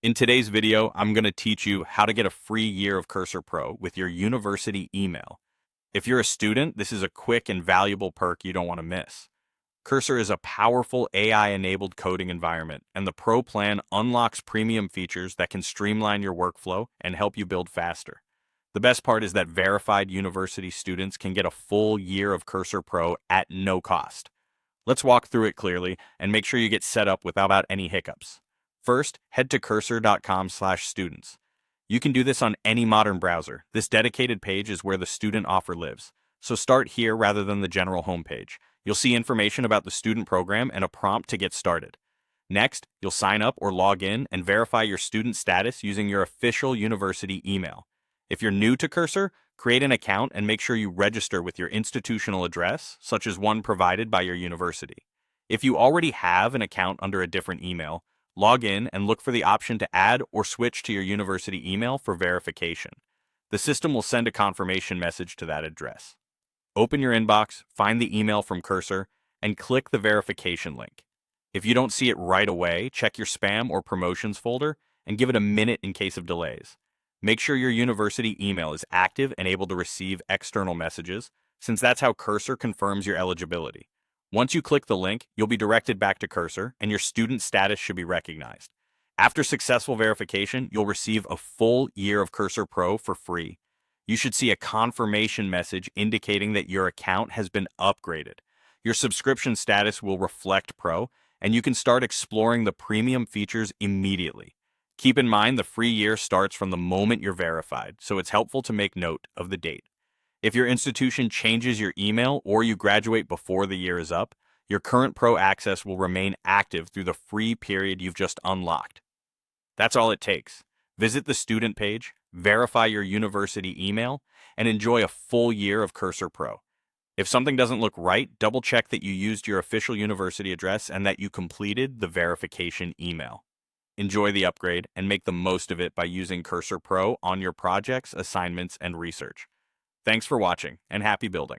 In today's video, I'm going to teach you how to get a free year of Cursor Pro with your university email. If you're a student, this is a quick and valuable perk you don't want to miss. Cursor is a powerful AI-enabled coding environment, and the Pro plan unlocks premium features that can streamline your workflow and help you build faster. The best part is that verified university students can get a full year of Cursor Pro at no cost. Let's walk through it clearly and make sure you get set up without any hiccups. First, head to cursor.com/students. You can do this on any modern browser. This dedicated page is where the student offer lives. So start here rather than the general homepage. You'll see information about the student program and a prompt to get started. Next, you'll sign up or log in and verify your student status using your official university email. If you're new to Cursor, create an account and make sure you register with your institutional address, such as one provided by your university. If you already have an account under a different email, log in and look for the option to add or switch to your university email for verification. The system will send a confirmation message to that address. Open your inbox, find the email from Cursor, and click the verification link. If you don't see it right away, check your spam or promotions folder and give it a minute in case of delays. Make sure your university email is active and able to receive external messages, since that's how Cursor confirms your eligibility. Once you click the link, you'll be directed back to Cursor, and your student status should be recognized. After successful verification, you'll receive a full year of Cursor Pro for free. You should see a confirmation message indicating that your account has been upgraded. Your subscription status will reflect Pro, and you can start exploring the premium features immediately. Keep in mind the free year starts from the moment you're verified, so it's helpful to make note of the date. If your institution changes your email or you graduate before the year is up, your current Pro access will remain active through the free period you've just unlocked. That's all it takes. Visit the student page, verify your university email, and enjoy a full year of Cursor Pro. If something doesn't look right, double check that you used your official university address and that you completed the verification email. Enjoy the upgrade and make the most of it by using Cursor Pro on your projects, assignments, and research. Thanks for watching, and happy building.